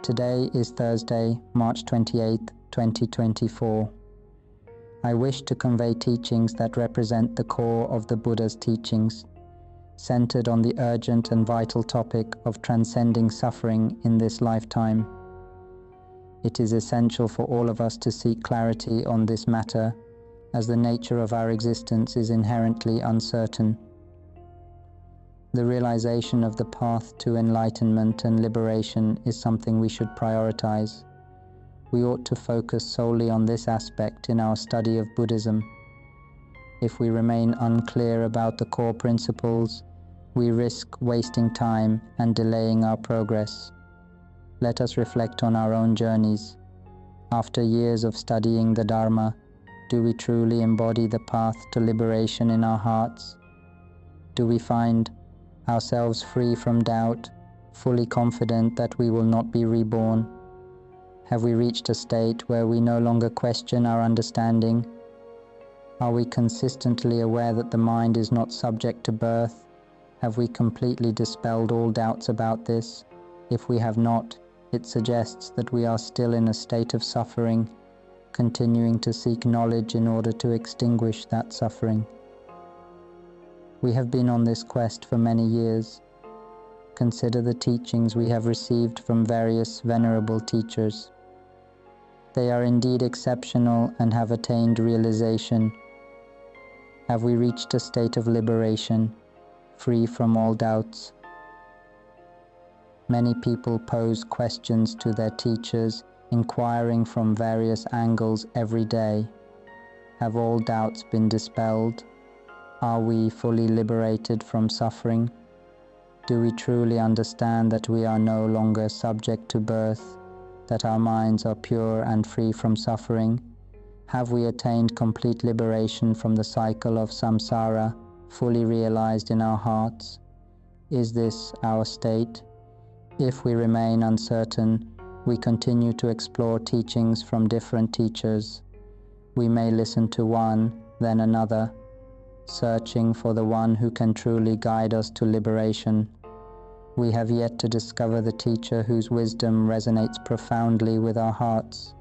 Today is Thursday, March 28th, 2024. I wish to convey teachings that represent the core of the Buddha's teachings, centered on the urgent and vital topic of transcending suffering in this lifetime. It is essential for all of us to seek clarity on this matter, as the nature of our existence is inherently uncertain. The realization of the path to enlightenment and liberation is something we should prioritize. We ought to focus solely on this aspect in our study of Buddhism. If we remain unclear about the core principles, we risk wasting time and delaying our progress. Let us reflect on our own journeys. After years of studying the Dharma, do we truly embody the path to liberation in our hearts? Do we find ourselves free from doubt, fully confident that we will not be reborn? Have we reached a state where we no longer question our understanding? Are we consistently aware that the mind is not subject to birth? Have we completely dispelled all doubts about this? If we have not, it suggests that we are still in a state of suffering, continuing to seek knowledge in order to extinguish that suffering. We have been on this quest for many years. Consider the teachings we have received from various venerable teachers. They are indeed exceptional and have attained realization. Have we reached a state of liberation, free from all doubts? Many people pose questions to their teachers, inquiring from various angles every day. Have all doubts been dispelled? Are we fully liberated from suffering? Do we truly understand that we are no longer subject to birth, that our minds are pure and free from suffering? Have we attained complete liberation from the cycle of samsara, fully realized in our hearts? Is this our state? If we remain uncertain, we continue to explore teachings from different teachers. We may listen to one, then another, searching for the one who can truly guide us to liberation. We have yet to discover the teacher whose wisdom resonates profoundly with our hearts.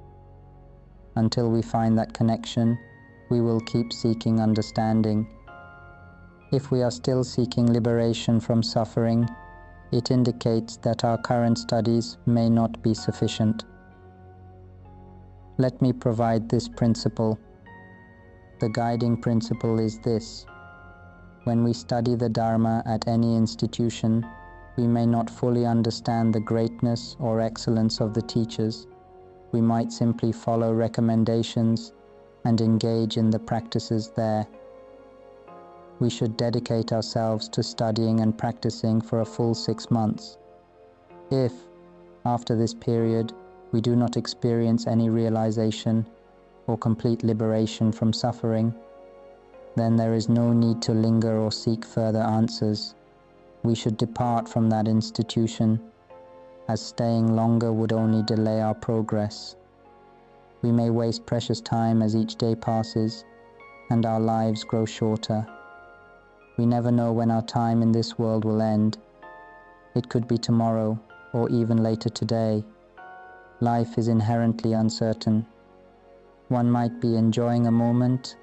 Until we find that connection, we will keep seeking understanding. If we are still seeking liberation from suffering, it indicates that our current studies may not be sufficient. Let me provide this principle. The guiding principle is this: when we study the Dharma at any institution, we may not fully understand the greatness or excellence of the teachers. We might simply follow recommendations and engage in the practices there. We should dedicate ourselves to studying and practicing for a full 6 months. If, after this period, we do not experience any realization or complete liberation from suffering, then there is no need to linger or seek further answers. We should depart from that institution, as staying longer would only delay our progress. We may waste precious time as each day passes, and our lives grow shorter. We never know when our time in this world will end. It could be tomorrow, or even later today. Life is inherently uncertain. One might be enjoying a moment,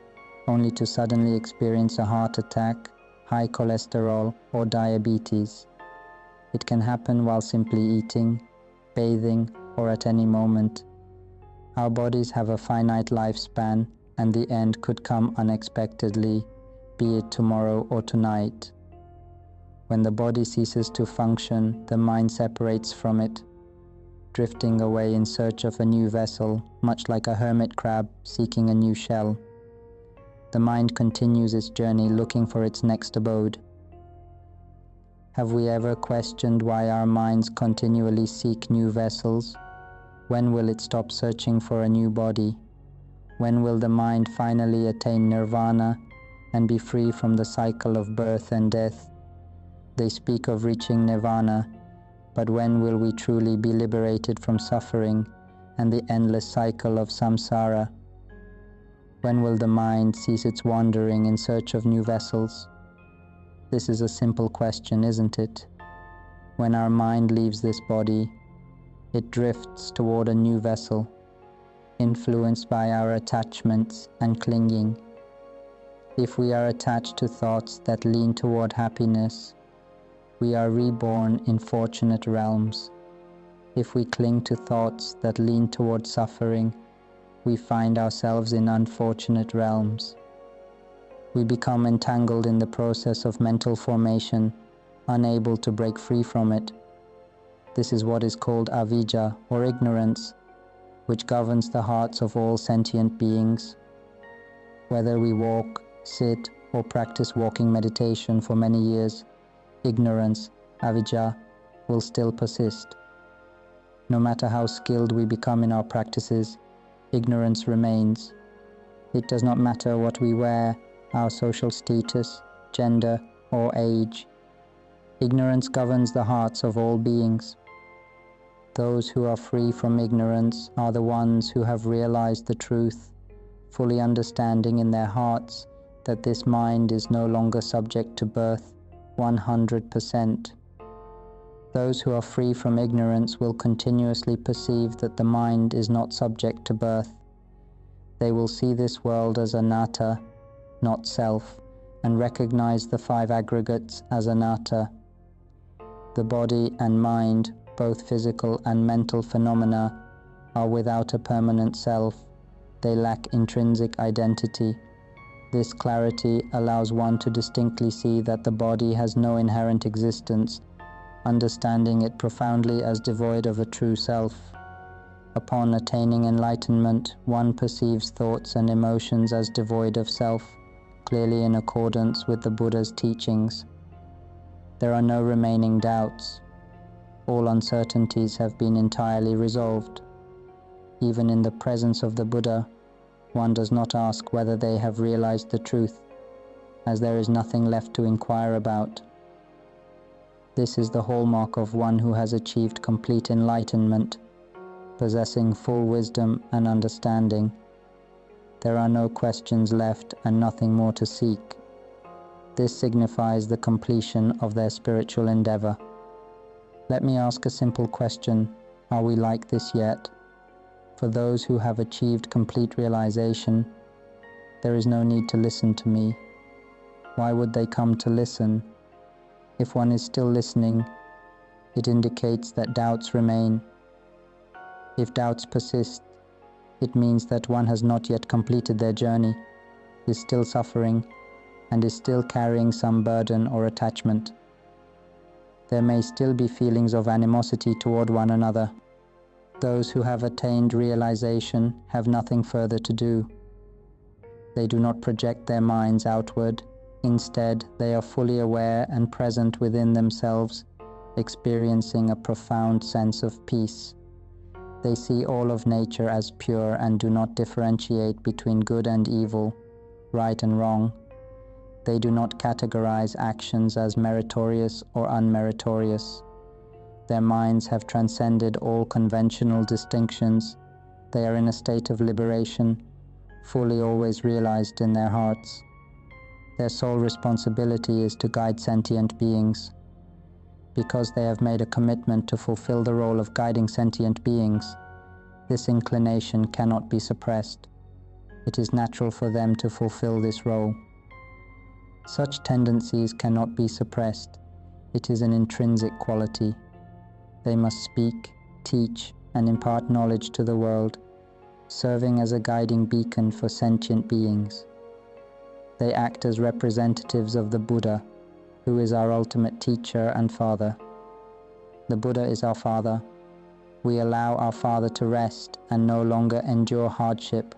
only to suddenly experience a heart attack, high cholesterol, or diabetes. It can happen while simply eating, bathing, or at any moment. Our bodies have a finite lifespan, and the end could come unexpectedly, be it tomorrow or tonight. When the body ceases to function, the mind separates from it, drifting away in search of a new vessel, much like a hermit crab seeking a new shell. The mind continues its journey looking for its next abode. Have we ever questioned why our minds continually seek new vessels? When will it stop searching for a new body? When will the mind finally attain nirvana and be free from the cycle of birth and death? They speak of reaching nirvana, but when will we truly be liberated from suffering and the endless cycle of samsara? When will the mind cease its wandering in search of new vessels? This is a simple question, isn't it? When our mind leaves this body, It drifts toward a new vessel, influenced by our attachments and clinging. If we are attached to thoughts that lean toward happiness, we are reborn in fortunate realms. If we cling to thoughts that lean toward suffering, we find ourselves in unfortunate realms. We become entangled in the process of mental formation, unable to break free from it. This is what is called avijja, or ignorance, which governs the hearts of all sentient beings. Whether we walk, sit, or practice walking meditation for many years, ignorance, avijja, will still persist. No matter how skilled we become in our practices, ignorance remains. It does not matter what we wear, our social status, gender, or age. Ignorance governs the hearts of all beings. Those who are free from ignorance are the ones who have realized the truth, fully understanding in their hearts that this mind is no longer subject to birth 100%. Those who are free from ignorance will continuously perceive that the mind is not subject to birth. They will see this world as anatta, not self, and recognize the five aggregates as anatta. The body and mind, both physical and mental phenomena, are without a permanent self. They lack intrinsic identity. This clarity allows one to distinctly see that the body has no inherent existence, understanding it profoundly as devoid of a true self. Upon attaining enlightenment, one perceives thoughts and emotions as devoid of self, clearly in accordance with the Buddha's teachings. There are no remaining doubts. All uncertainties have been entirely resolved. Even in the presence of the Buddha, one does not ask whether they have realized the truth, as there is nothing left to inquire about. This is the hallmark of one who has achieved complete enlightenment, possessing full wisdom and understanding. There are no questions left and nothing more to seek. This signifies the completion of their spiritual endeavor. Let me ask a simple question: are we like this yet? For those who have achieved complete realization, there is no need to listen to me. Why would they come to listen? If one is still listening, it indicates that doubts remain. If doubts persist, it means that one has not yet completed their journey, is still suffering, and is still carrying some burden or attachment. There may still be feelings of animosity toward one another. Those who have attained realization have nothing further to do. They do not project their minds outward. Instead, they are fully aware and present within themselves, experiencing a profound sense of peace. They see all of nature as pure and do not differentiate between good and evil, right and wrong. They do not categorize actions as meritorious or unmeritorious. Their minds have transcended all conventional distinctions. They are in a state of liberation, fully always realized in their hearts. Their sole responsibility is to guide sentient beings. Because they have made a commitment to fulfill the role of guiding sentient beings, this inclination cannot be suppressed. It is natural for them to fulfill this role. Such tendencies cannot be suppressed. It is an intrinsic quality. They must speak, teach, and impart knowledge to the world, serving as a guiding beacon for sentient beings. They act as representatives of the Buddha, who is our ultimate teacher and father. The Buddha is our father. We allow our father to rest and no longer endure hardship,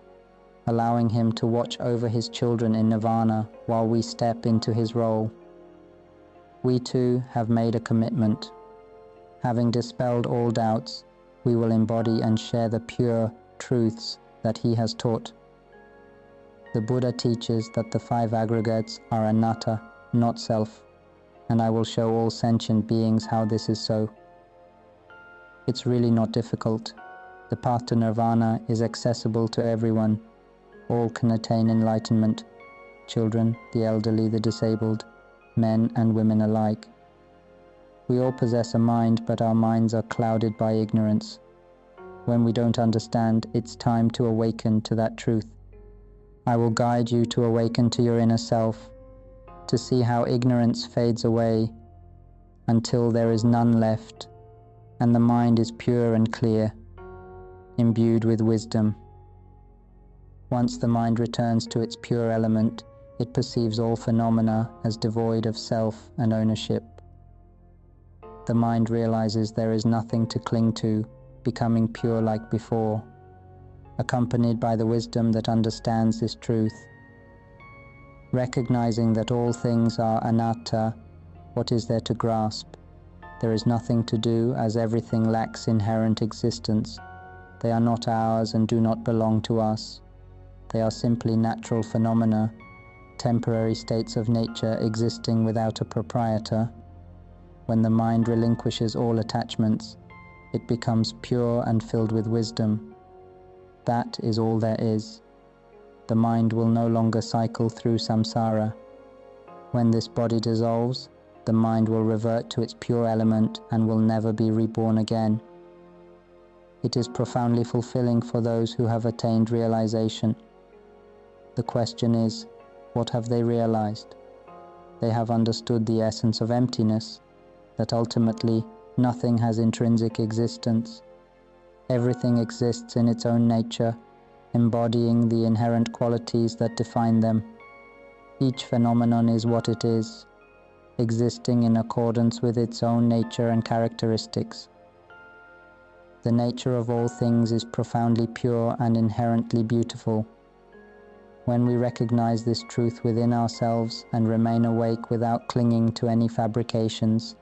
allowing him to watch over his children in nirvana while we step into his role. We too have made a commitment. Having dispelled all doubts, we will embody and share the pure truths that he has taught. The Buddha teaches that the five aggregates are anatta, not self, and I will show all sentient beings how this is so. It's really not difficult. The path to nirvana is accessible to everyone. All can attain enlightenment: children, the elderly, the disabled, men and women alike. We all possess a mind, but our minds are clouded by ignorance. When we don't understand, it's time to awaken to that truth. I will guide you to awaken to your inner self, to see how ignorance fades away until there is none left, and the mind is pure and clear, imbued with wisdom. Once the mind returns to its pure element, it perceives all phenomena as devoid of self and ownership. The mind realizes there is nothing to cling to, becoming pure like before, accompanied by the wisdom that understands this truth. Recognizing that all things are anatta, what is there to grasp? There is nothing to do, as everything lacks inherent existence. They are not ours and do not belong to us. They are simply natural phenomena, temporary states of nature existing without a proprietor. When the mind relinquishes all attachments, it becomes pure and filled with wisdom. That is all there is. The mind will no longer cycle through samsara. When this body dissolves, the mind will revert to its pure element and will never be reborn again. It is profoundly fulfilling for those who have attained realization. The question is, what have they realized? They have understood the essence of emptiness, that ultimately nothing has intrinsic existence. Everything exists in its own nature, embodying the inherent qualities that define them. Each phenomenon is what it is, existing in accordance with its own nature and characteristics. The nature of all things is profoundly pure and inherently beautiful. When we recognize this truth within ourselves and remain awake without clinging to any fabrications,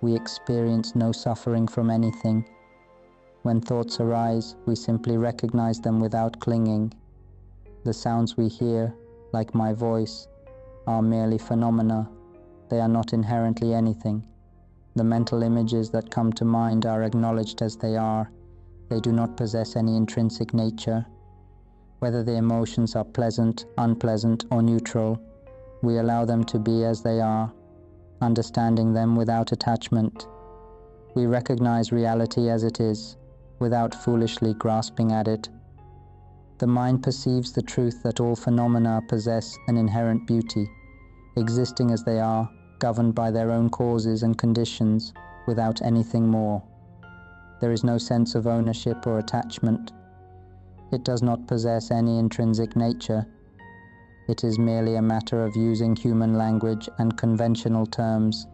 we experience no suffering from anything. When thoughts arise, we simply recognize them without clinging. The sounds we hear, like my voice, are merely phenomena. They are not inherently anything. The mental images that come to mind are acknowledged as they are. They do not possess any intrinsic nature. Whether the emotions are pleasant, unpleasant, or neutral, we allow them to be as they are, understanding them without attachment. We recognize reality as it is, without foolishly grasping at it. The mind perceives the truth that all phenomena possess an inherent beauty, existing as they are, governed by their own causes and conditions, without anything more. There is no sense of ownership or attachment. It does not possess any intrinsic nature. It is merely a matter of using human language and conventional terms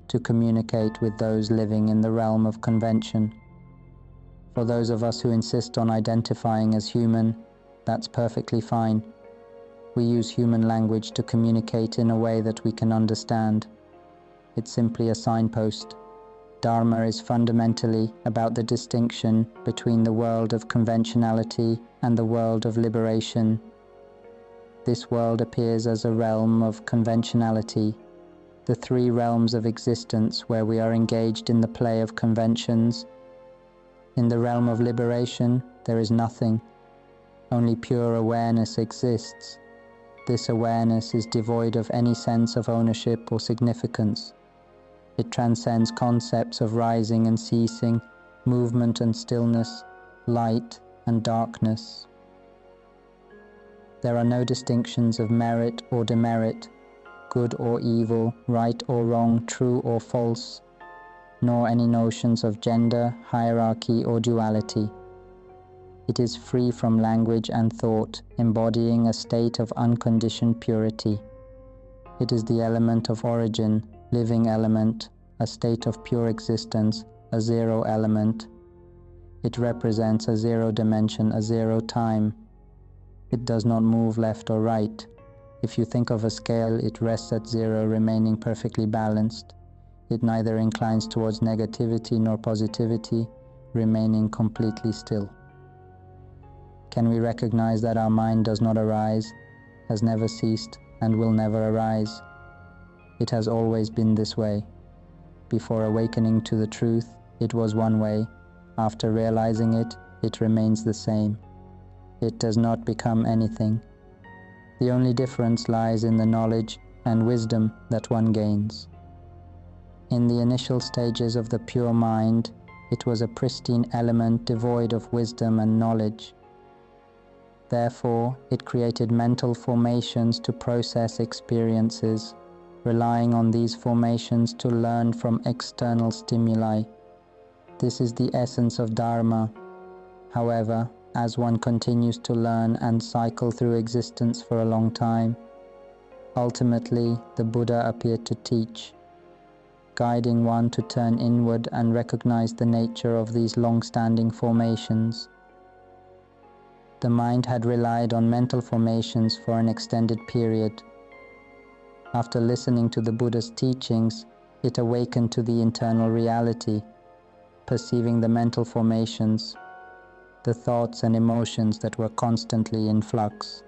to communicate with those living in the realm of convention. For those of us who insist on identifying as human, that's perfectly fine. We use human language to communicate in a way that we can understand. It's simply a signpost. Dharma is fundamentally about the distinction between the world of conventionality and the world of liberation. This world appears as a realm of conventionality, the three realms of existence where we are engaged in the play of conventions. In the realm of liberation, there is nothing. Only pure awareness exists. This awareness is devoid of any sense of ownership or significance. It transcends concepts of rising and ceasing, movement and stillness, light and darkness. There are no distinctions of merit or demerit, good or evil, right or wrong, true or false, nor any notions of gender, hierarchy or duality. It is free from language and thought, embodying a state of unconditioned purity. It is the element of origin, living element, a state of pure existence, a zero element. It represents a zero dimension, a zero time. It does not move left or right. If you think of a scale, it rests at zero, remaining perfectly balanced. It neither inclines towards negativity nor positivity, remaining completely still. Can we recognize that our mind does not arise, has never ceased, and will never arise? It has always been this way. Before awakening to the truth, it was one way. After realizing it, it remains the same. It does not become anything. The only difference lies in the knowledge and wisdom that one gains. In the initial stages of the pure mind, it was a pristine element devoid of wisdom and knowledge. Therefore, it created mental formations to process experiences, relying on these formations to learn from external stimuli. This is the essence of Dharma. However, as one continues to learn and cycle through existence for a long time, ultimately the Buddha appeared to teach, guiding one to turn inward and recognize the nature of these long-standing formations. The mind had relied on mental formations for an extended period. After listening to the Buddha's teachings, it awakened to the internal reality, perceiving the mental formations, the thoughts and emotions that were constantly in flux.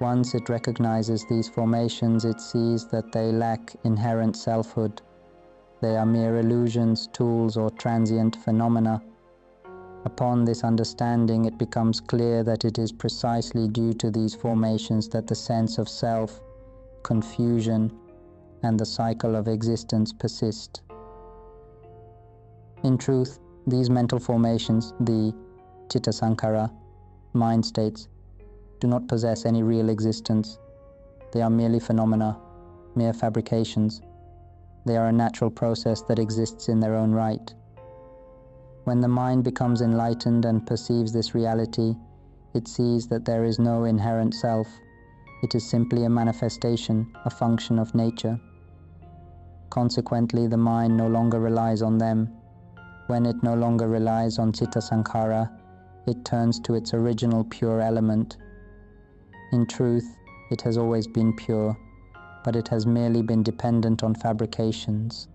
Once it recognizes these formations, it sees that they lack inherent selfhood. They are mere illusions, tools, or transient phenomena. Upon this understanding, it becomes clear that it is precisely due to these formations that the sense of self, confusion, and the cycle of existence persist. In truth, these mental formations, the citta sankhara, mind states, do not possess any real existence. They are merely phenomena, mere fabrications. They are a natural process that exists in their own right. When the mind becomes enlightened and perceives this reality, it sees that there is no inherent self. It is simply a manifestation, a function of nature. Consequently, the mind no longer relies on them. When it no longer relies on citta sankhara, it turns to its original pure element. In truth, it has always been pure, but it has merely been dependent on fabrications.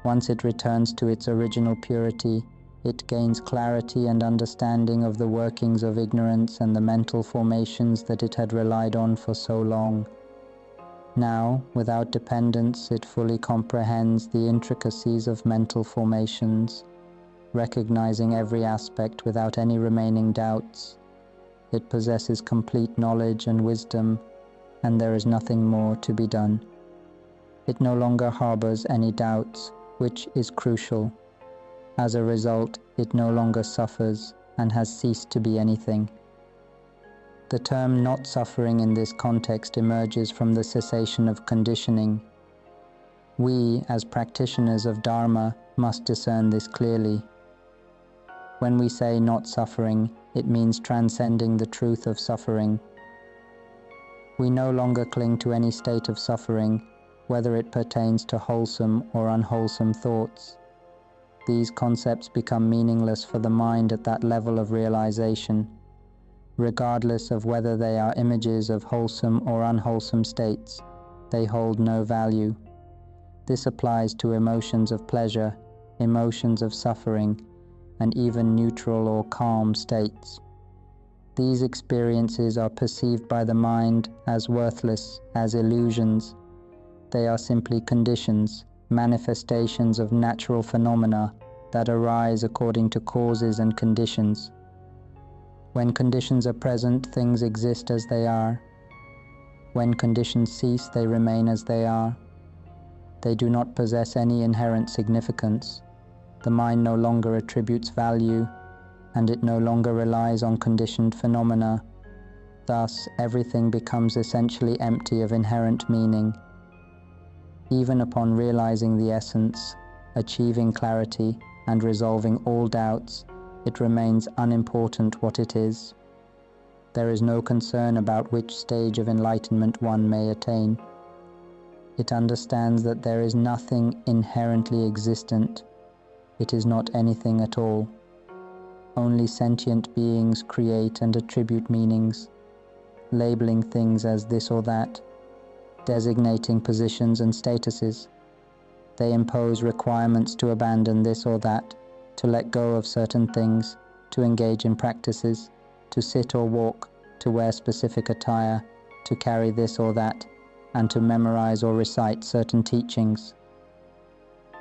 Once it returns to its original purity, it gains clarity and understanding of the workings of ignorance and the mental formations that it had relied on for so long. Now, without dependence, it fully comprehends the intricacies of mental formations, recognizing every aspect without any remaining doubts. It possesses complete knowledge and wisdom, and there is nothing more to be done. It no longer harbors any doubts, which is crucial. As a result, it no longer suffers and has ceased to be anything. The term not suffering in this context emerges from the cessation of conditioning. We, as practitioners of Dharma, must discern this clearly. When we say not suffering, it means transcending the truth of suffering. We no longer cling to any state of suffering, whether it pertains to wholesome or unwholesome thoughts. These concepts become meaningless for the mind at that level of realization, regardless of whether they are images of wholesome or unwholesome states. They hold no value. This applies to emotions of pleasure, emotions of suffering, and even neutral or calm states. These experiences are perceived by the mind as worthless, as illusions. They are simply conditions, manifestations of natural phenomena that arise according to causes and conditions. When conditions are present, things exist as they are. When conditions cease, they remain as they are. They do not possess any inherent significance. The mind no longer attributes value, and it no longer relies on conditioned phenomena. Thus, everything becomes essentially empty of inherent meaning. Even upon realizing the essence, achieving clarity, and resolving all doubts, it remains unimportant what it is. There is no concern about which stage of enlightenment one may attain. It understands that there is nothing inherently existent. It is not anything at all. Only sentient beings create and attribute meanings, labeling things as this or that, designating positions and statuses. They impose requirements to abandon this or that, to let go of certain things, to engage in practices, to sit or walk, to wear specific attire, to carry this or that, and to memorize or recite certain teachings.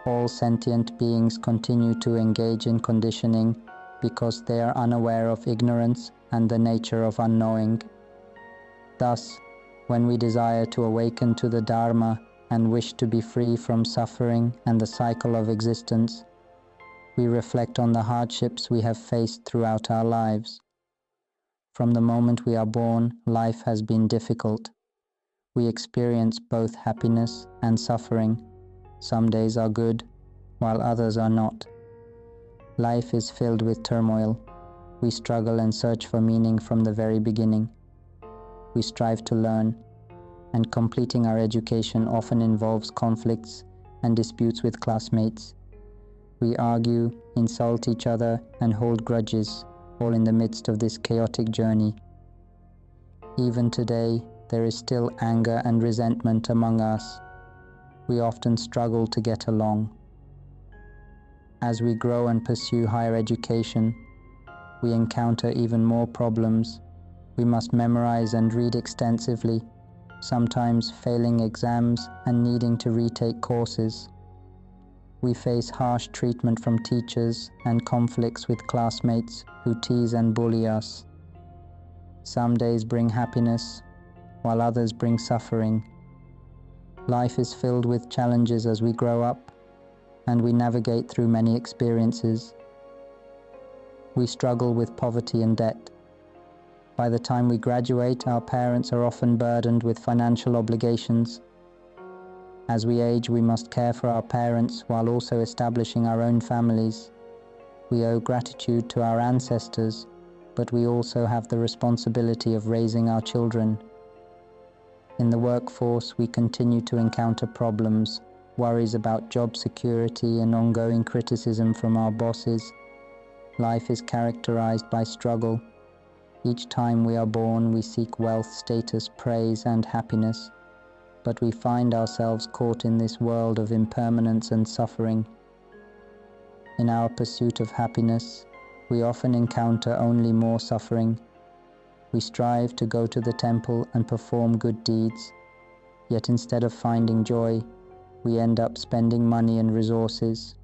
All sentient beings continue to engage in conditioning because they are unaware of ignorance and the nature of unknowing. Thus, when we desire to awaken to the Dharma, and wish to be free from suffering and the cycle of existence, we reflect on the hardships we have faced throughout our lives. From the moment we are born, life has been difficult. We experience both happiness and suffering. Some days are good, while others are not. Life is filled with turmoil. We struggle and search for meaning from the very beginning. We strive to learn, and completing our education often involves conflicts and disputes with classmates. We argue, insult each other, and hold grudges, all in the midst of this chaotic journey. Even today, there is still anger and resentment among us. We often struggle to get along. As we grow and pursue higher education, we encounter even more problems. We must memorize and read extensively, sometimes failing exams and needing to retake courses. We face harsh treatment from teachers and conflicts with classmates who tease and bully us. Some days bring happiness, while others bring suffering. Life is filled with challenges as we grow up, and we navigate through many experiences. We struggle with poverty and debt. By the time we graduate, our parents are often burdened with financial obligations. As we age, we must care for our parents while also establishing our own families. We owe gratitude to our ancestors, but we also have the responsibility of raising our children. In the workforce, we continue to encounter problems, worries about job security and ongoing criticism from our bosses. Life is characterized by struggle. Each time we are born, we seek wealth, status, praise, and happiness. But we find ourselves caught in this world of impermanence and suffering. In our pursuit of happiness, we often encounter only more suffering. We strive to go to the temple and perform good deeds, yet instead of finding joy, we end up spending money and resources.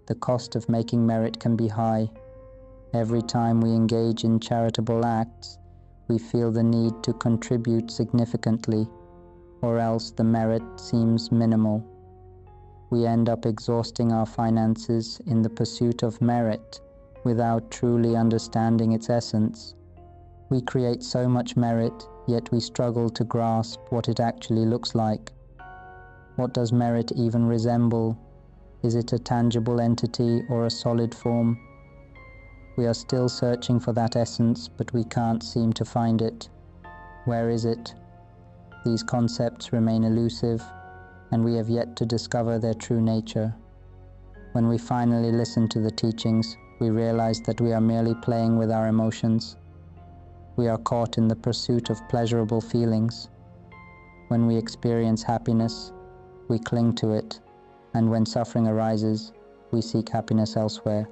The cost of making merit can be high. Every time we engage in charitable acts, we feel the need to contribute significantly, or else the merit seems minimal. We end up exhausting our finances in the pursuit of merit without truly understanding its essence. We create so much merit, yet we struggle to grasp what it actually looks like. What does merit even resemble? Is it a tangible entity or a solid form? We are still searching for that essence, but we can't seem to find it. Where is it? These concepts remain elusive, and we have yet to discover their true nature. When we finally listen to the teachings, we realize that we are merely playing with our emotions. We are caught in the pursuit of pleasurable feelings. When we experience happiness, we cling to it, and when suffering arises, we seek happiness elsewhere.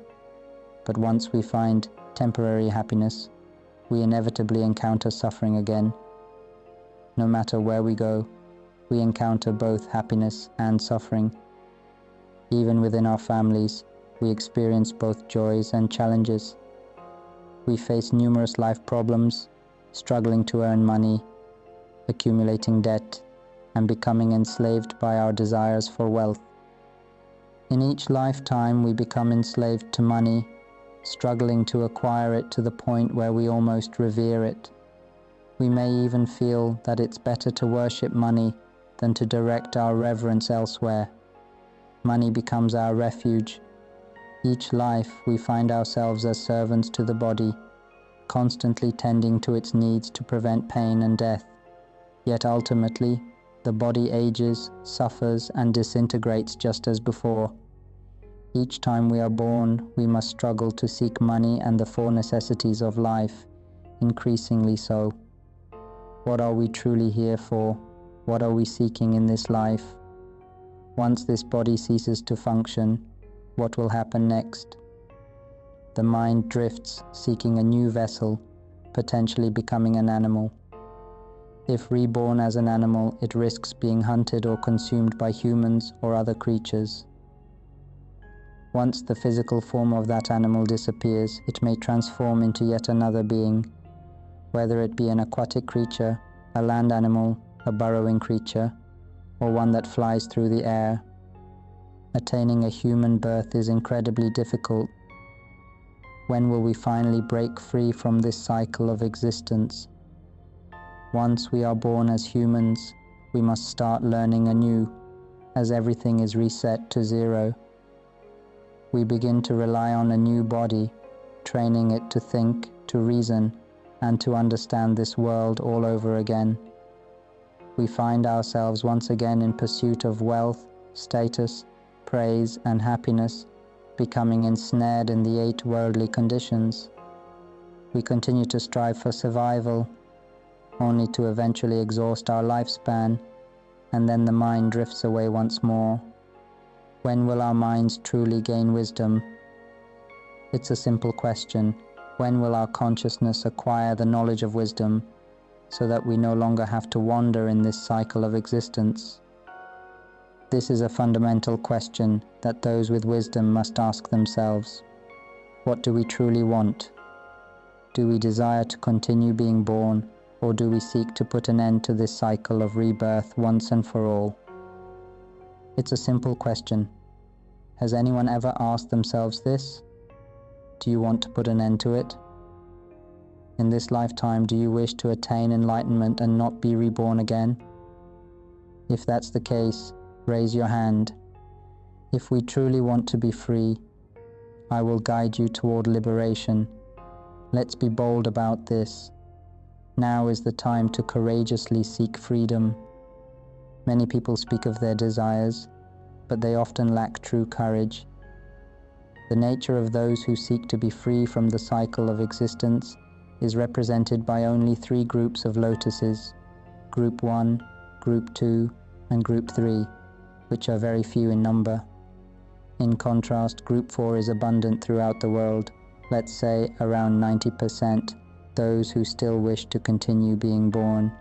But once we find temporary happiness, we inevitably encounter suffering again. No matter where we go, we encounter both happiness and suffering. Even within our families, we experience both joys and challenges. We face numerous life problems, struggling to earn money, accumulating debt, and becoming enslaved by our desires for wealth. In each lifetime, we become enslaved to money, struggling to acquire it to the point where we almost revere it. We may even feel that it's better to worship money than to direct our reverence elsewhere. Money becomes our refuge. Each life, we find ourselves as servants to the body, constantly tending to its needs to prevent pain and death. Yet ultimately, the body ages, suffers, and disintegrates just as before. Each time we are born, we must struggle to seek money and the four necessities of life, increasingly so. What are we truly here for? What are we seeking in this life? Once this body ceases to function, what will happen next? The mind drifts, seeking a new vessel, potentially becoming an animal. If reborn as an animal, it risks being hunted or consumed by humans or other creatures. Once the physical form of that animal disappears, it may transform into yet another being, whether it be an aquatic creature, a land animal, a burrowing creature. or one that flies through the air. Attaining a human birth is incredibly difficult. When will we finally break free from this cycle of existence? Once we are born as humans, we must start learning anew, as everything is reset to zero. We begin to rely on a new body, training it to think, to reason, and to understand this world all over again. We find ourselves once again in pursuit of wealth, status, praise, and happiness, becoming ensnared in the 8 worldly conditions. We continue to strive for survival, only to eventually exhaust our lifespan, and then the mind drifts away once more. When will our minds truly gain wisdom? It's a simple question. When will our consciousness acquire the knowledge of wisdom, so that we no longer have to wander in this cycle of existence? This is a fundamental question that those with wisdom must ask themselves. What do we truly want? Do we desire to continue being born, or do we seek to put an end to this cycle of rebirth once and for all? It's a simple question. Has anyone ever asked themselves this? Do you want to put an end to it? In this lifetime, do you wish to attain enlightenment and not be reborn again? If that's the case, raise your hand. If we truly want to be free, I will guide you toward liberation. Let's be bold about this. Now is the time to courageously seek freedom. Many people speak of their desires, but they often lack true courage. The nature of those who seek to be free from the cycle of existence is represented by only 3 groups of lotuses: Group 1, Group 2, and Group 3, which are very few in number. In contrast, Group 4 is abundant throughout the world, let's say around 90%, those who still wish to continue being born.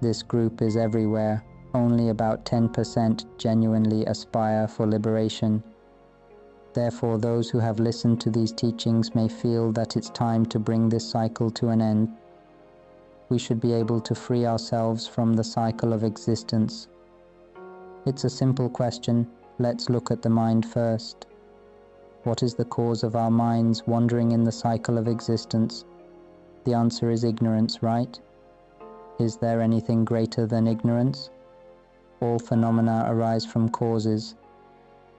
This group is everywhere. Only about 10% genuinely aspire for liberation. Therefore, those who have listened to these teachings may feel that it's time to bring this cycle to an end. We should be able to free ourselves from the cycle of existence. It's a simple question. Let's look at the mind first. What is the cause of our minds wandering in the cycle of existence? The answer is ignorance, right? Is there anything greater than ignorance? All phenomena arise from causes,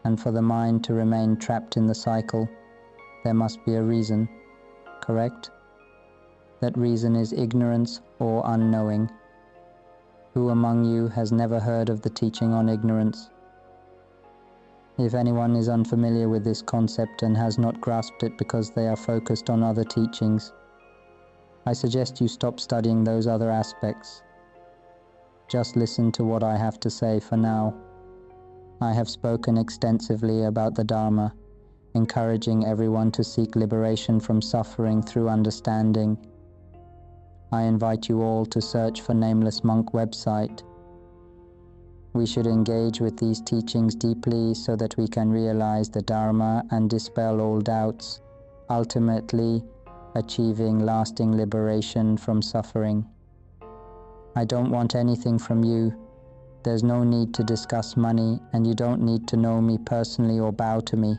and for the mind to remain trapped in the cycle, there must be a reason, correct? That reason is ignorance or unknowing. Who among you has never heard of the teaching on ignorance? If anyone is unfamiliar with this concept and has not grasped it because they are focused on other teachings, I suggest you stop studying those other aspects. Just listen to what I have to say for now. I have spoken extensively about the Dharma, encouraging everyone to seek liberation from suffering through understanding. I invite you all to search for Nameless Monk website. We should engage with these teachings deeply so that we can realize the Dharma and dispel all doubts, ultimately achieving lasting liberation from suffering. I don't want anything from you. There's no need to discuss money, and you don't need to know me personally or bow to me.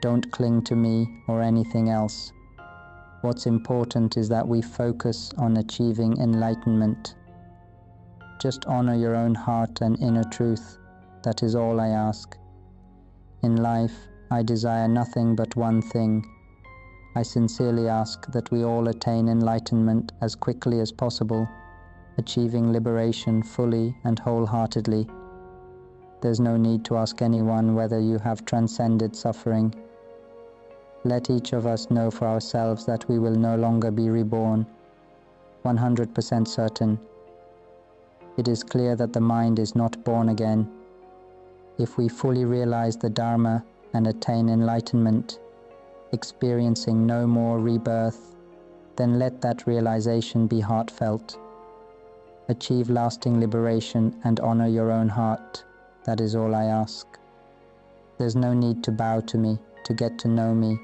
Don't cling to me or anything else. What's important is that we focus on achieving enlightenment. Just honor your own heart and inner truth. That is all I ask. In life, I desire nothing but one thing. I sincerely ask that we all attain enlightenment as quickly as possible, achieving liberation fully and wholeheartedly. There's no need to ask anyone whether you have transcended suffering. Let each of us know for ourselves that we will no longer be reborn, 100% certain. It is clear that the mind is not born again. If we fully realize the Dharma and attain enlightenment, experiencing no more rebirth, then let that realization be heartfelt. Achieve lasting liberation and honor your own heart. That is all I ask. There's no need to bow to me, to get to know me,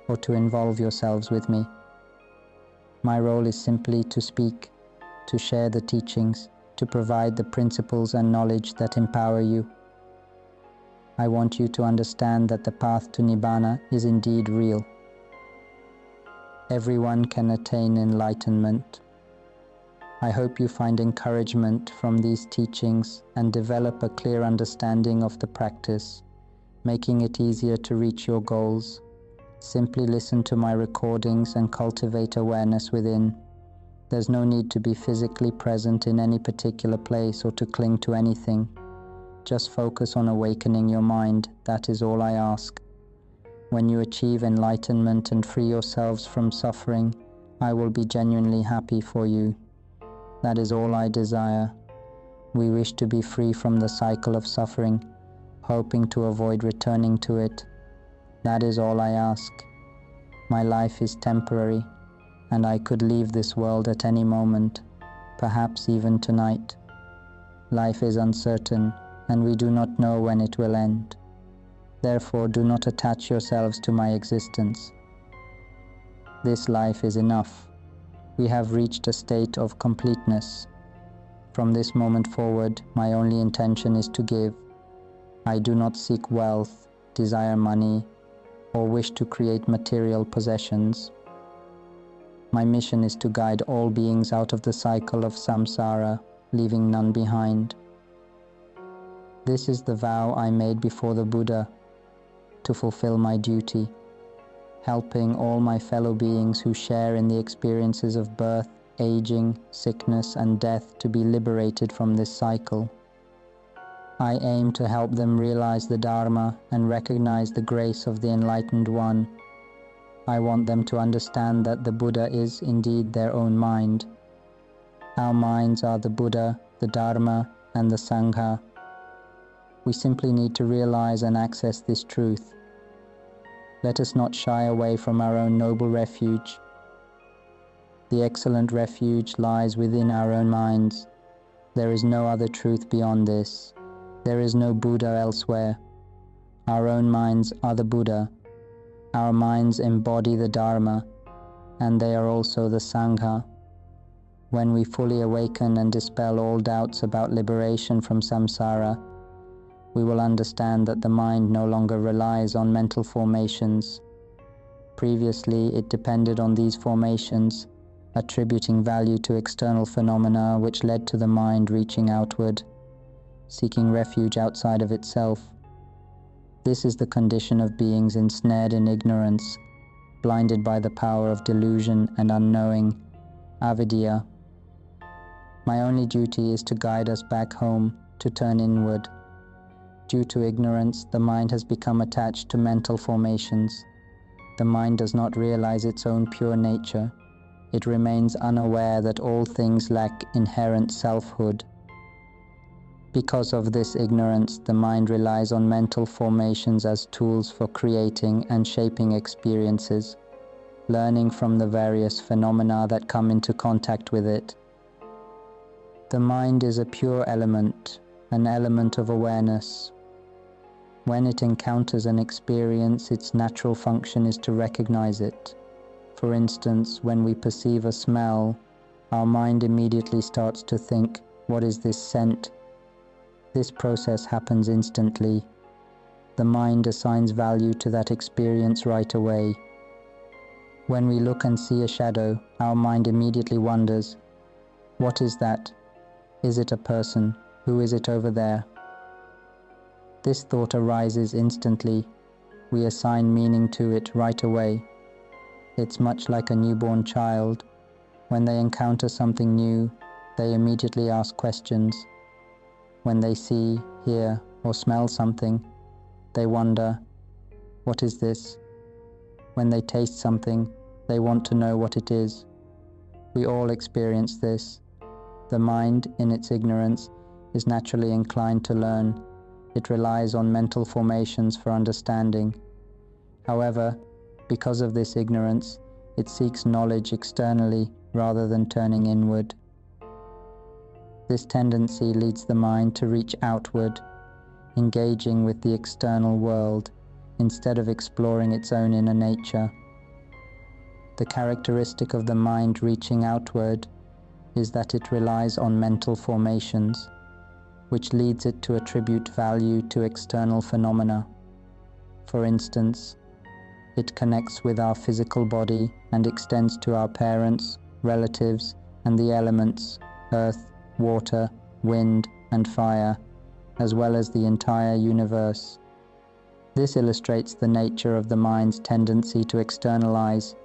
or to involve yourselves with me. My role is simply to speak, to share the teachings, to provide the principles and knowledge that empower you. I want you to understand that the path to Nibbana is indeed real. Everyone can attain enlightenment. I hope you find encouragement from these teachings and develop a clear understanding of the practice, making it easier to reach your goals. Simply listen to my recordings and cultivate awareness within. There's no need to be physically present in any particular place or to cling to anything. Just focus on awakening your mind. That is all I ask. When you achieve enlightenment and free yourselves from suffering, I will be genuinely happy for you. That is all I desire. We wish to be free from the cycle of suffering, hoping to avoid returning to it. That is all I ask. My life is temporary, and I could leave this world at any moment, perhaps even tonight. Life is uncertain, and we do not know when it will end. Therefore, do not attach yourselves to my existence. This life is enough. We have reached a state of completeness. From this moment forward, my only intention is to give. I do not seek wealth, desire money, or wish to create material possessions. My mission is to guide all beings out of the cycle of samsara, leaving none behind. This is the vow I made before the Buddha, to fulfill my duty, helping all my fellow beings who share in the experiences of birth, aging, sickness, and death to be liberated from this cycle. I aim to help them realize the Dharma and recognize the grace of the Enlightened One. I want them to understand that the Buddha is indeed their own mind. Our minds are the Buddha, the Dharma, and the Sangha. We simply need to realize and access this truth. Let us not shy away from our own noble refuge. The excellent refuge lies within our own minds. There is no other truth beyond this. There is no Buddha elsewhere. Our own minds are the Buddha. Our minds embody the Dharma, and they are also the Sangha. When we fully awaken and dispel all doubts about liberation from samsara, we will understand that the mind no longer relies on mental formations. Previously, it depended on these formations, attributing value to external phenomena, which led to the mind reaching outward, seeking refuge outside of itself. This is the condition of beings ensnared in ignorance, blinded by the power of delusion and unknowing, avidya. My only duty is to guide us back home, to turn inward. Due to ignorance, the mind has become attached to mental formations. The mind does not realize its own pure nature. It remains unaware that all things lack inherent selfhood. Because of this ignorance, the mind relies on mental formations as tools for creating and shaping experiences, learning from the various phenomena that come into contact with it. The mind is a pure element, an element of awareness. When it encounters an experience, its natural function is to recognize it. For instance, when we perceive a smell, our mind immediately starts to think, "What is this scent?" This process happens instantly. The mind assigns value to that experience right away. When we look and see a shadow, our mind immediately wonders, "What is that? Is it a person? Who is it over there?" This thought arises instantly. We assign meaning to it right away. It's much like a newborn child. When they encounter something new, they immediately ask questions. When they see, hear, or smell something, they wonder, "What is this?" When they taste something, they want to know what it is. We all experience this. The mind, in its ignorance, is naturally inclined to learn. It relies on mental formations for understanding. However, because of this ignorance, it seeks knowledge externally rather than turning inward. This tendency leads the mind to reach outward, engaging with the external world instead of exploring its own inner nature. The characteristic of the mind reaching outward is that it relies on mental formations, which leads it to attribute value to external phenomena. For instance, it connects with our physical body and extends to our parents, relatives, and the elements, earth, water, wind, and fire, as well as the entire universe. This illustrates the nature of the mind's tendency to externalize,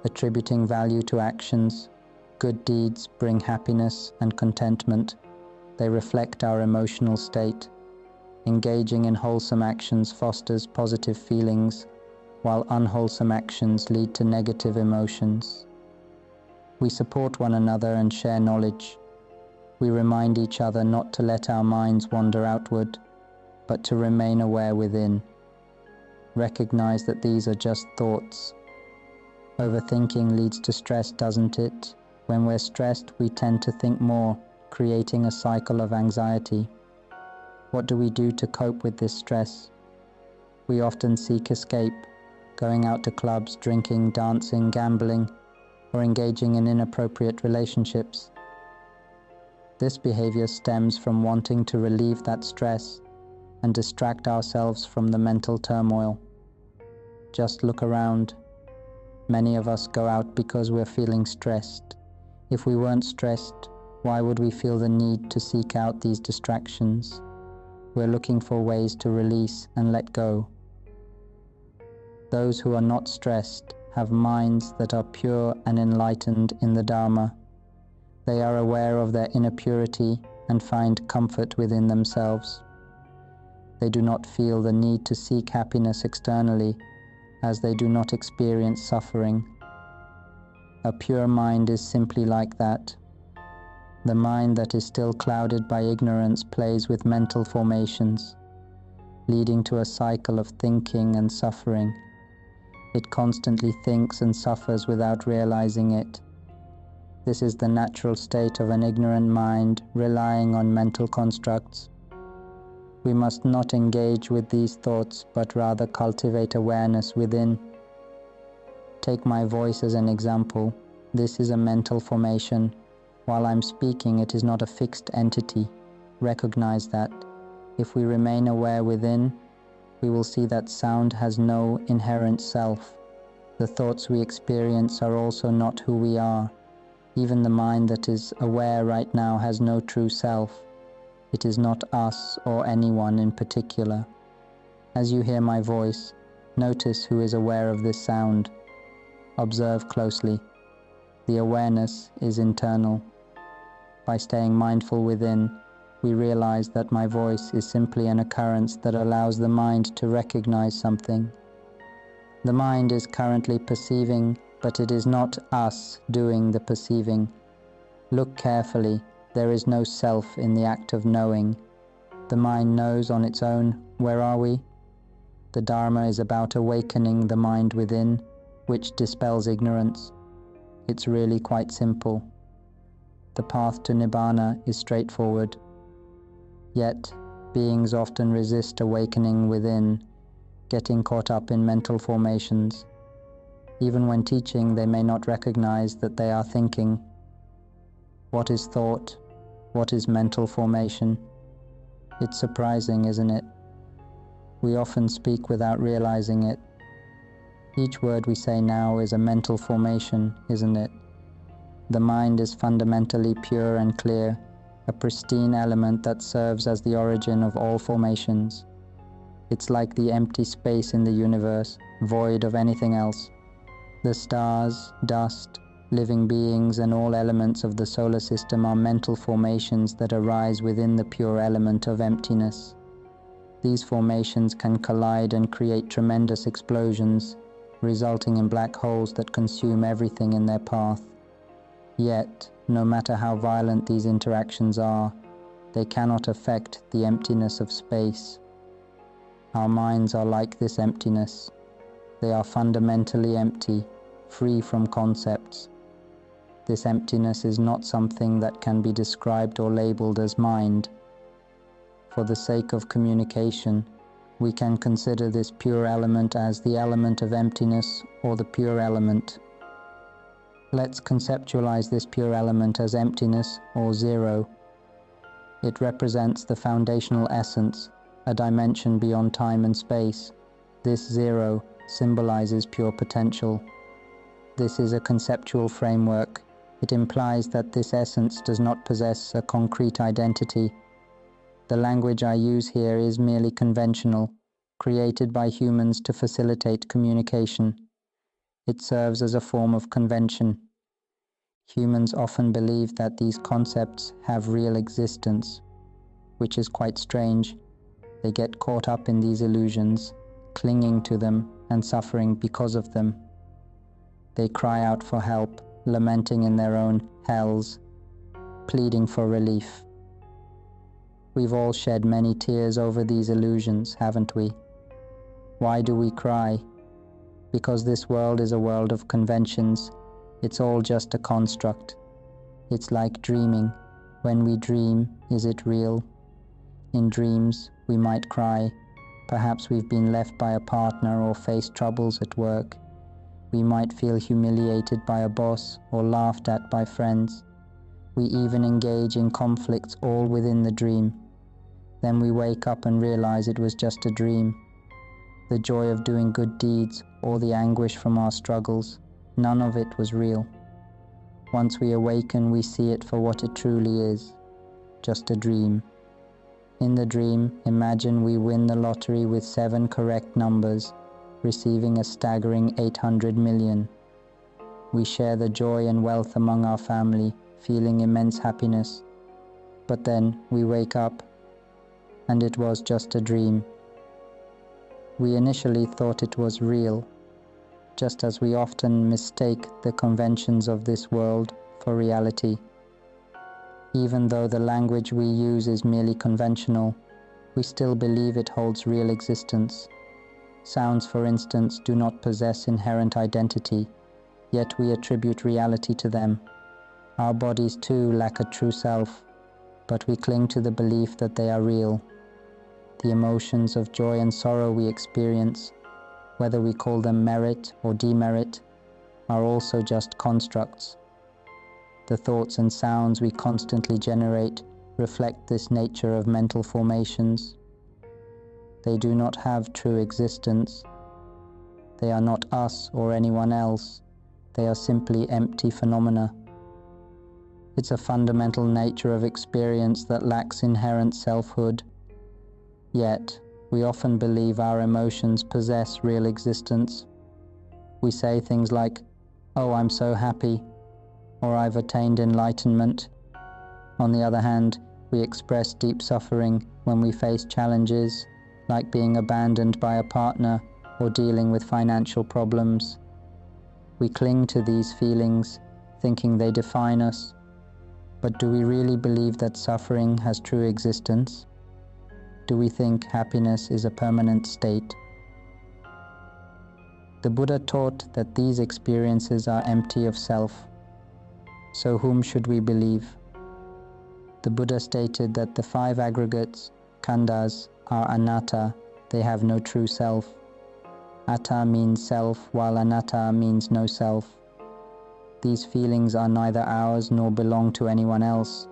attributing value to actions. Good deeds bring happiness and contentment. They reflect our emotional state. Engaging in wholesome actions fosters positive feelings, while unwholesome actions lead to negative emotions. We support one another and share knowledge. We remind each other not to let our minds wander outward, but to remain aware within. Recognize that these are just thoughts. Overthinking leads to stress, doesn't it? When we're stressed, we tend to think more, creating a cycle of anxiety. What do we do to cope with this stress? We often seek escape, going out to clubs, drinking, dancing, gambling, or engaging in inappropriate relationships. This behavior stems from wanting to relieve that stress and distract ourselves from the mental turmoil. Just look around. Many of us go out because we're feeling stressed. If we weren't stressed, why would we feel the need to seek out these distractions? We're looking for ways to release and let go. Those who are not stressed have minds that are pure and enlightened in the Dharma. They are aware of their inner purity and find comfort within themselves. They do not feel the need to seek happiness externally, as they do not experience suffering. A pure mind is simply like that. The mind that is still clouded by ignorance plays with mental formations, leading to a cycle of thinking and suffering. It constantly thinks and suffers without realizing it. This is the natural state of an ignorant mind relying on mental constructs. We must not engage with these thoughts, but rather cultivate awareness within. Take my voice as an example. This is a mental formation. While I'm speaking, it is not a fixed entity. Recognize that. If we remain aware within, we will see that sound has no inherent self. The thoughts we experience are also not who we are. Even the mind that is aware right now has no true self. It is not us or anyone in particular. As you hear my voice, notice who is aware of this sound. Observe closely. The awareness is internal. By staying mindful within, we realize that my voice is simply an occurrence that allows the mind to recognize something. The mind is currently perceiving, but it is not us doing the perceiving. Look carefully. There is no self in the act of knowing. The mind knows on its own. Where are we? The Dharma is about awakening the mind within, which dispels ignorance. It's really quite simple. The path to Nibbana is straightforward. Yet, beings often resist awakening within, getting caught up in mental formations. Even when teaching, they may not recognize that they are thinking. What is thought? What is mental formation? It's surprising, isn't it? We often speak without realizing it. Each word we say now is a mental formation, isn't it? The mind is fundamentally pure and clear, a pristine element that serves as the origin of all formations. It's like the empty space in the universe, void of anything else. The stars, dust, living beings, and all elements of the solar system are mental formations that arise within the pure element of emptiness. These formations can collide and create tremendous explosions, resulting in black holes that consume everything in their path. Yet, no matter how violent these interactions are, they cannot affect the emptiness of space. Our minds are like this emptiness. They are fundamentally empty, free from concepts. This emptiness is not something that can be described or labeled as mind. For the sake of communication, we can consider this pure element as the element of emptiness or the pure element. Let's conceptualize this pure element as emptiness or zero. It represents the foundational essence, a dimension beyond time and space. This zero symbolizes pure potential. This is a conceptual framework. It implies that this essence does not possess a concrete identity. The language I use here is merely conventional, created by humans to facilitate communication. It serves as a form of convention. Humans often believe that these concepts have real existence, which is quite strange. They get caught up in these illusions, clinging to them and suffering because of them. They cry out for help, lamenting in their own hells, pleading for relief. We've all shed many tears over these illusions, haven't we? Why do we cry? Because this world is a world of conventions. It's all just a construct. It's like dreaming. When we dream, is it real? In dreams, we might cry. Perhaps we've been left by a partner or faced troubles at work. We might feel humiliated by a boss or laughed at by friends. We even engage in conflicts all within the dream. Then we wake up and realize it was just a dream. The joy of doing good deeds or the anguish from our struggles, none of it was real. Once we awaken, we see it for what it truly is, just a dream. In the dream, imagine we win the lottery with 7 correct numbers, receiving a staggering 800 million. We share the joy and wealth among our family, feeling immense happiness. But then we wake up, and it was just a dream. We initially thought it was real, just as we often mistake the conventions of this world for reality. Even though the language we use is merely conventional, we still believe it holds real existence. Sounds, for instance, do not possess inherent identity, yet we attribute reality to them. Our bodies too lack a true self, but we cling to the belief that they are real. The emotions of joy and sorrow we experience, whether we call them merit or demerit, are also just constructs. The thoughts and sounds we constantly generate reflect this nature of mental formations. They do not have true existence. They are not us or anyone else. They are simply empty phenomena. It's a fundamental nature of experience that lacks inherent selfhood. Yet, we often believe our emotions possess real existence. We say things like, "Oh, I'm so happy," or "I've attained enlightenment." On the other hand, we express deep suffering when we face challenges, like being abandoned by a partner or dealing with financial problems. We cling to these feelings, thinking they define us. But do we really believe that suffering has true existence? Do we think happiness is a permanent state? The Buddha taught that these experiences are empty of self. So whom should we believe? The Buddha stated that the 5 aggregates, khandhas, are anatta. They have no true self. Atta means self, while anatta means no self. These feelings are neither ours nor belong to anyone else.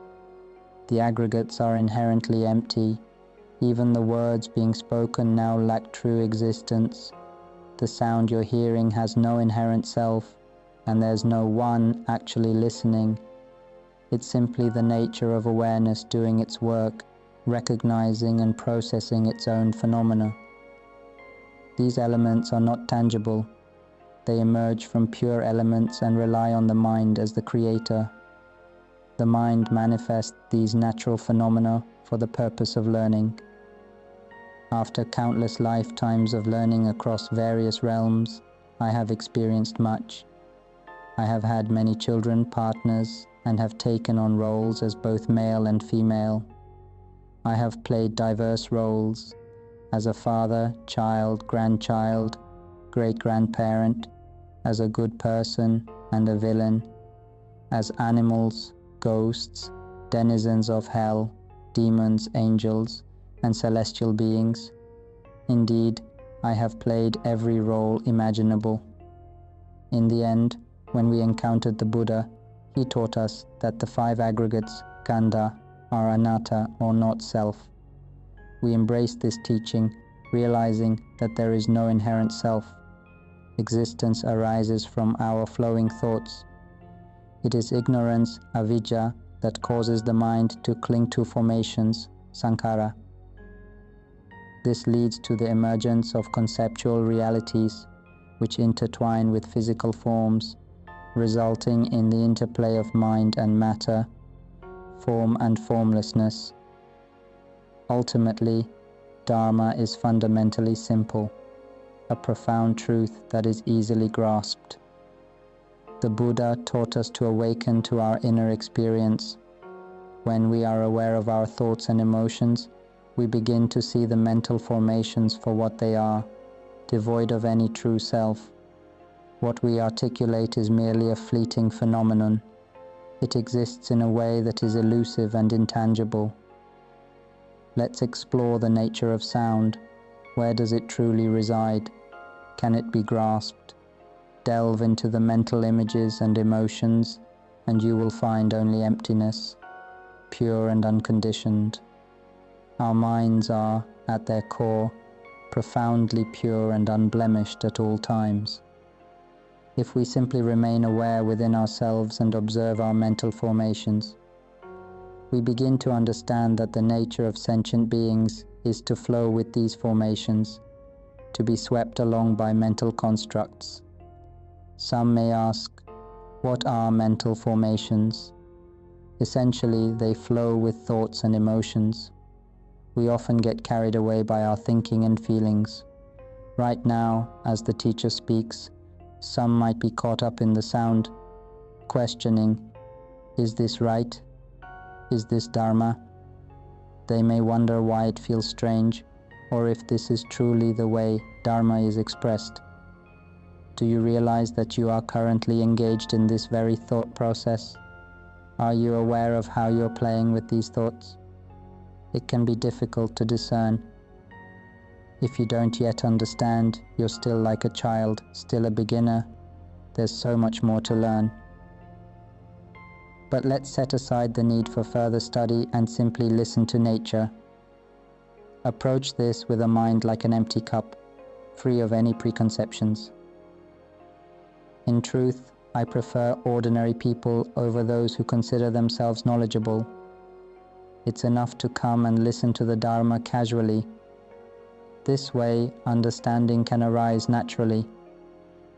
The aggregates are inherently empty. Even the words being spoken now lack true existence. The sound you're hearing has no inherent self, and there's no one actually listening. It's simply the nature of awareness doing its work, recognizing and processing its own phenomena. These elements are not tangible. They emerge from pure elements and rely on the mind as the creator. The mind manifests these natural phenomena for the purpose of learning. After countless lifetimes of learning across various realms, I have experienced much. I have had many children, partners, and have taken on roles as both male and female. I have played diverse roles as a father, child, grandchild, great-grandparent, as a good person and a villain, as animals, ghosts, denizens of hell, demons, angels, and celestial beings. Indeed, I have played every role imaginable. In the end, when we encountered the Buddha, he taught us that the 5 aggregates, khandha, are anatta or not self. We embraced this teaching, realizing that there is no inherent self. Existence arises from our flowing thoughts. It is ignorance, avidya, that causes the mind to cling to formations, sankhara. This leads to the emergence of conceptual realities, which intertwine with physical forms, resulting in the interplay of mind and matter, form and formlessness. Ultimately, Dharma is fundamentally simple, a profound truth that is easily grasped. The Buddha taught us to awaken to our inner experience. When we are aware of our thoughts and emotions, we begin to see the mental formations for what they are, devoid of any true self. What we articulate is merely a fleeting phenomenon. It exists in a way that is elusive and intangible. Let's explore the nature of sound. Where does it truly reside? Can it be grasped? Delve into the mental images and emotions, and you will find only emptiness, pure and unconditioned. Our minds are, at their core, profoundly pure and unblemished at all times. If we simply remain aware within ourselves and observe our mental formations, we begin to understand that the nature of sentient beings is to flow with these formations, to be swept along by mental constructs. Some may ask, what are mental formations? Essentially, they flow with thoughts and emotions. We often get carried away by our thinking and feelings. Right now, as the teacher speaks, some might be caught up in the sound, questioning, is this right? Is this Dharma? They may wonder why it feels strange, or if this is truly the way Dharma is expressed. Do you realize that you are currently engaged in this very thought process? Are you aware of how you're playing with these thoughts? It can be difficult to discern. If you don't yet understand, you're still like a child, still a beginner. There's so much more to learn. But let's set aside the need for further study and simply listen to nature. Approach this with a mind like an empty cup, free of any preconceptions. In truth, I prefer ordinary people over those who consider themselves knowledgeable. It's enough to come and listen to the Dharma casually. This way, understanding can arise naturally.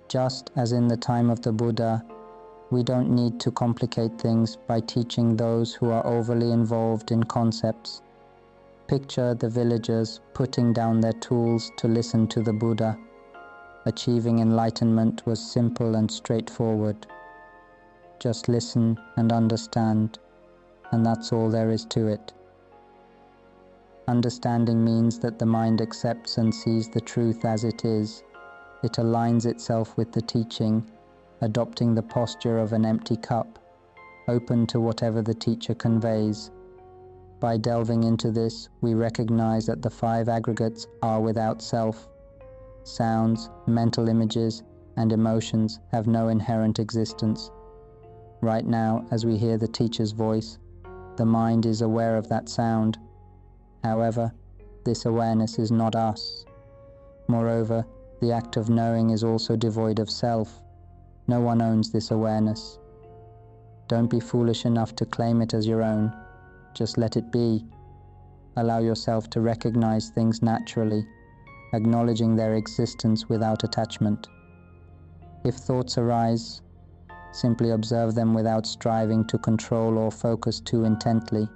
Just as in the time of the Buddha, we don't need to complicate things by teaching those who are overly involved in concepts. Picture the villagers putting down their tools to listen to the Buddha. Achieving enlightenment was simple and straightforward. Just listen and understand, and that's all there is to it. Understanding means that the mind accepts and sees the truth as it is. It aligns itself with the teaching, adopting the posture of an empty cup, open to whatever the teacher conveys. By delving into this, we recognize that the 5 aggregates are without self. Sounds, mental images, and emotions have no inherent existence. Right now, as we hear the teacher's voice, the mind is aware of that sound. However, this awareness is not us. Moreover, the act of knowing is also devoid of self. No one owns this awareness. Don't be foolish enough to claim it as your own. Just let it be. Allow yourself to recognize things naturally, acknowledging their existence without attachment. If thoughts arise, simply observe them without striving to control or focus too intently.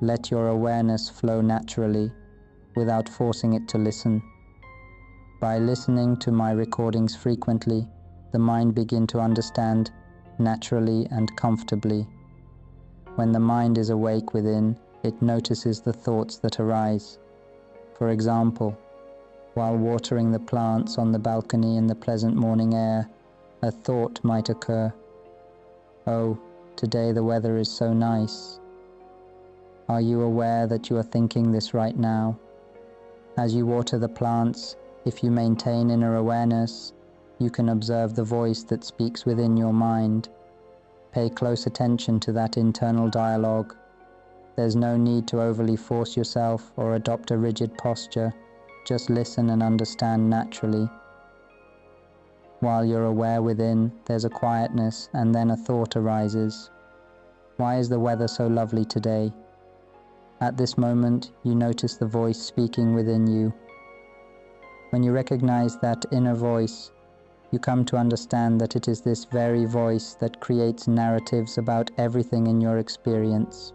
Let your awareness flow naturally, without forcing it to listen. By listening to my recordings frequently, the mind begins to understand naturally and comfortably. When the mind is awake within, it notices the thoughts that arise. For example, while watering the plants on the balcony in the pleasant morning air, a thought might occur. Oh, today the weather is so nice. Are you aware that you are thinking this right now? As you water the plants, if you maintain inner awareness, You can observe the voice that speaks within your mind. Pay close attention to that internal dialogue. There's no need to overly force yourself or adopt a rigid posture. Just listen and understand naturally. While you're aware within, there's a quietness, and then a thought arises. Why is the weather so lovely today? At this moment, you notice the voice speaking within you. When you recognize that inner voice, you come to understand that it is this very voice that creates narratives about everything in your experience.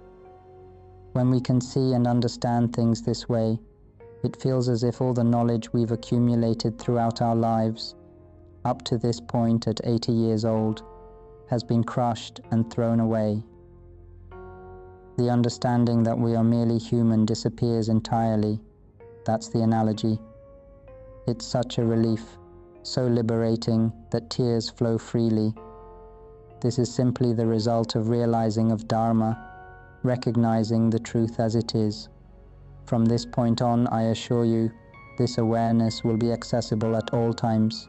When we can see and understand things this way, it feels as if all the knowledge we've accumulated throughout our lives, up to this point at 80 years old, has been crushed and thrown away. The understanding that we are merely human disappears entirely. That's the analogy. It's such a relief, so liberating that tears flow freely. This is simply the result of realizing of Dharma, recognizing the truth as it is. From this point on, I assure you, this awareness will be accessible at all times.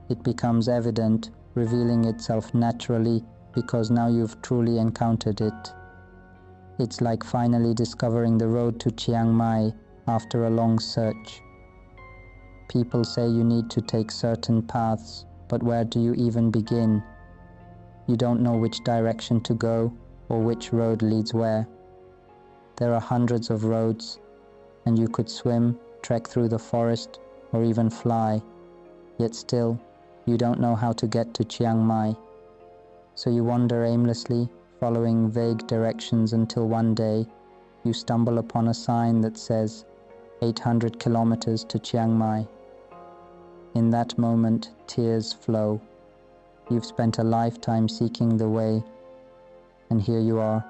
It becomes evident, revealing itself naturally because now you've truly encountered it. It's like finally discovering the road to Chiang Mai after a long search. People say you need to take certain paths, but where do you even begin? You don't know which direction to go or which road leads where. There are hundreds of roads, and you could swim, trek through the forest, or even fly, yet still, you don't know how to get to Chiang Mai. So you wander aimlessly, following vague directions until one day, you stumble upon a sign that says 800 kilometers to Chiang Mai. In that moment, tears flow. You've spent a lifetime seeking the way, and here you are,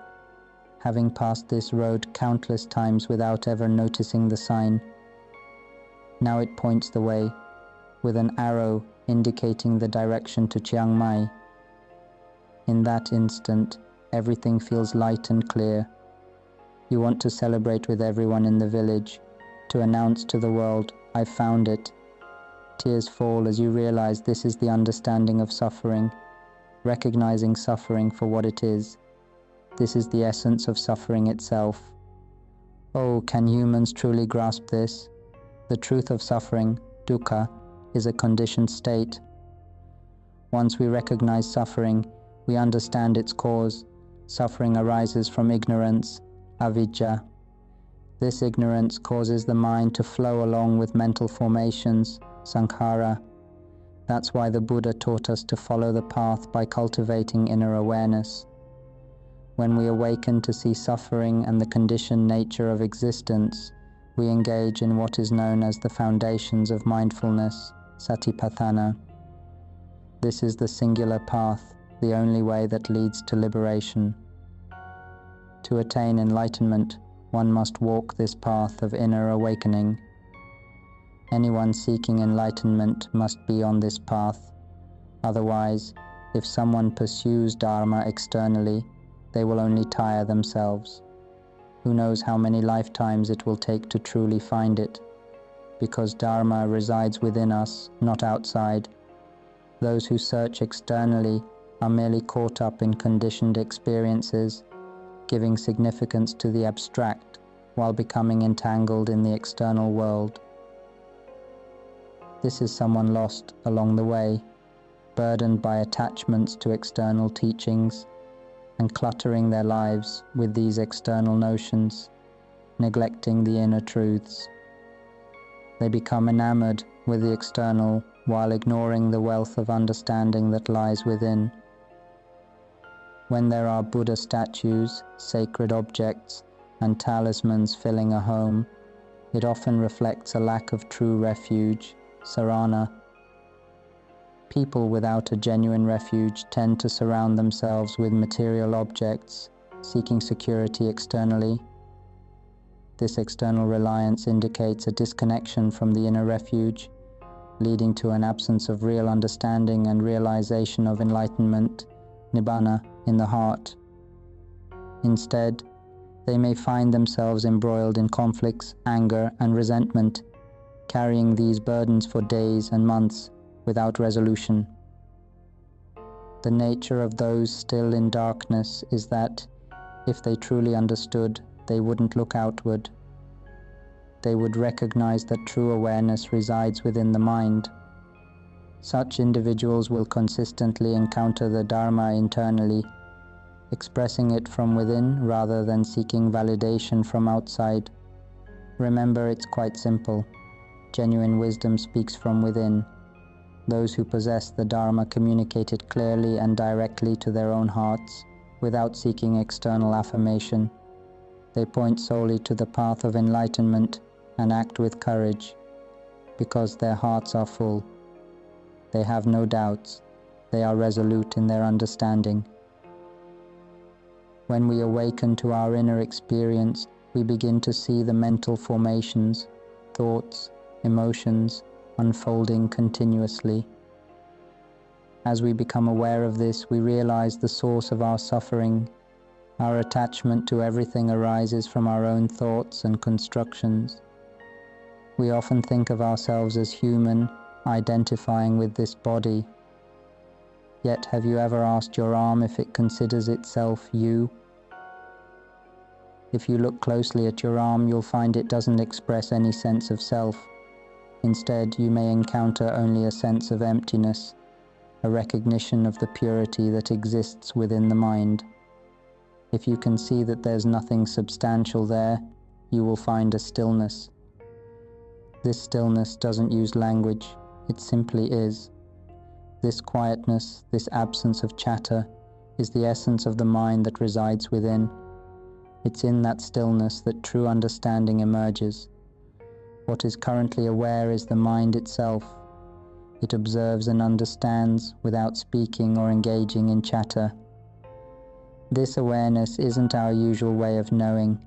having passed this road countless times without ever noticing the sign. Now it points the way, with an arrow indicating the direction to Chiang Mai. In that instant, everything feels light and clear. You want to celebrate with everyone in the village, to announce to the world, "I found it." Tears fall as you realize this is the understanding of suffering, recognizing suffering for what it is. This is the essence of suffering itself. Oh, can humans truly grasp this? The truth of suffering, dukkha, is a conditioned state. Once we recognize suffering, we understand its cause. Suffering arises from ignorance, avidya. This ignorance causes the mind to flow along with mental formations, sankhara. That's why the Buddha taught us to follow the path by cultivating inner awareness. When we awaken to see suffering and the conditioned nature of existence, we engage in what is known as the foundations of mindfulness, satipatthana. This is the singular path, the only way that leads to liberation. To attain enlightenment, one must walk this path of inner awakening. Anyone seeking enlightenment must be on this path. Otherwise, if someone pursues Dharma externally, they will only tire themselves. Who knows how many lifetimes it will take to truly find it, because Dharma resides within us, not outside. Those who search externally are merely caught up in conditioned experiences, giving significance to the abstract while becoming entangled in the external world. This is someone lost along the way, burdened by attachments to external teachings, and cluttering their lives with these external notions, neglecting the inner truths. They become enamored with the external while ignoring the wealth of understanding that lies within. When there are Buddha statues, sacred objects, and talismans filling a home, it often reflects a lack of true refuge, sarana. People without a genuine refuge tend to surround themselves with material objects, seeking security externally. This external reliance indicates a disconnection from the inner refuge, leading to an absence of real understanding and realization of enlightenment, nibbana, in the heart. Instead, they may find themselves embroiled in conflicts, anger, and resentment, carrying these burdens for days and months, without resolution. The nature of those still in darkness is that, if they truly understood, they wouldn't look outward. They would recognize that true awareness resides within the mind. Such individuals will consistently encounter the Dharma internally, expressing it from within rather than seeking validation from outside. Remember, it's quite simple. Genuine wisdom speaks from within. Those who possess the Dharma communicate it clearly and directly to their own hearts, without seeking external affirmation. They point solely to the path of enlightenment and act with courage, because their hearts are full. They have no doubts. They are resolute in their understanding. When we awaken to our inner experience, we begin to see the mental formations, thoughts, emotions unfolding continuously. As we become aware of this, we realize the source of our suffering. Our attachment to everything arises from our own thoughts and constructions. We often think of ourselves as human, identifying with this body. Yet, have you ever asked your arm if it considers itself you? If you look closely at your arm, you'll find it doesn't express any sense of self. Instead, you may encounter only a sense of emptiness, a recognition of the purity that exists within the mind. If you can see that there's nothing substantial there, you will find a stillness. This stillness doesn't use language, it simply is. This quietness, this absence of chatter, is the essence of the mind that resides within. It's in that stillness that true understanding emerges. What is currently aware is the mind itself. It observes and understands without speaking or engaging in chatter. This awareness isn't our usual way of knowing.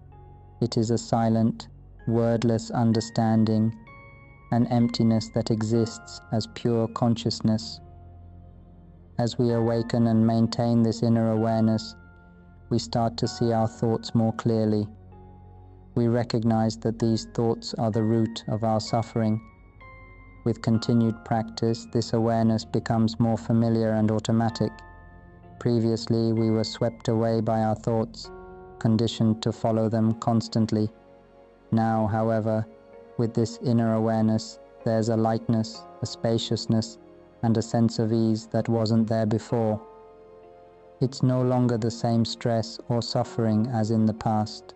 It is a silent, wordless understanding, an emptiness that exists as pure consciousness. As we awaken and maintain this inner awareness, we start to see our thoughts more clearly. We recognize that these thoughts are the root of our suffering. With continued practice, this awareness becomes more familiar and automatic. Previously, we were swept away by our thoughts, conditioned to follow them constantly. Now, however, with this inner awareness, there's a lightness, a spaciousness, and a sense of ease that wasn't there before. It's no longer the same stress or suffering as in the past.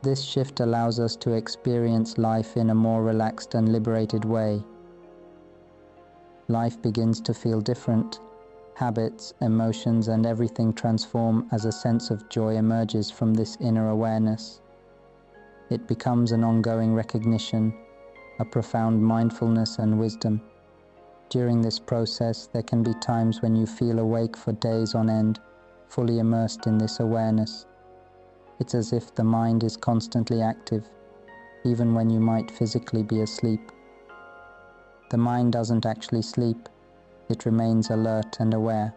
This shift allows us to experience life in a more relaxed and liberated way. Life begins to feel different. Habits, emotions, and everything transform as a sense of joy emerges from this inner awareness. It becomes an ongoing recognition, a profound mindfulness and wisdom. During this process, there can be times when you feel awake for days on end, fully immersed in this awareness. It's as if the mind is constantly active, even when you might physically be asleep. The mind doesn't actually sleep, it remains alert and aware.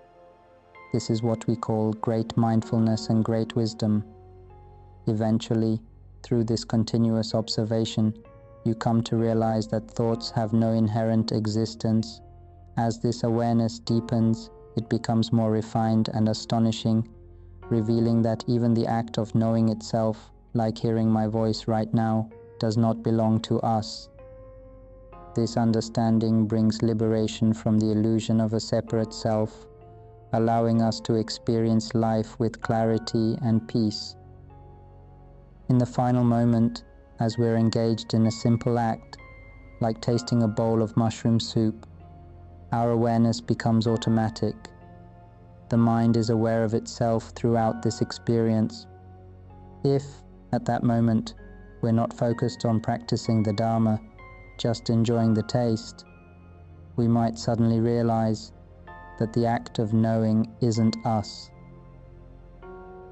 This is what we call great mindfulness and great wisdom. Eventually, through this continuous observation, you come to realize that thoughts have no inherent existence. As this awareness deepens, it becomes more refined and astonishing, revealing that even the act of knowing itself, like hearing my voice right now, does not belong to us. This understanding brings liberation from the illusion of a separate self, allowing us to experience life with clarity and peace. In the final moment, as we're engaged in a simple act, like tasting a bowl of mushroom soup, our awareness becomes automatic. The mind is aware of itself throughout this experience. If, at that moment, we're not focused on practicing the Dharma, just enjoying the taste, we might suddenly realize that the act of knowing isn't us.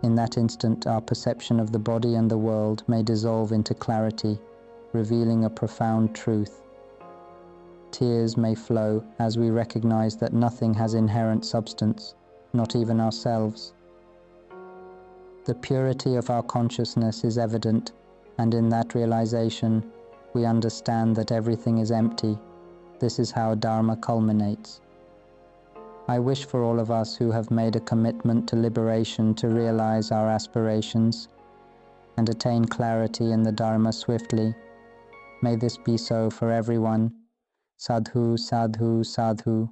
In that instant, our perception of the body and the world may dissolve into clarity, revealing a profound truth. Tears may flow as we recognize that nothing has inherent substance, not even ourselves. The purity of our consciousness is evident, and in that realization, we understand that everything is empty. This is how Dharma culminates. I wish for all of us who have made a commitment to liberation to realize our aspirations and attain clarity in the Dharma swiftly. May this be so for everyone. Sadhu, sadhu, sadhu.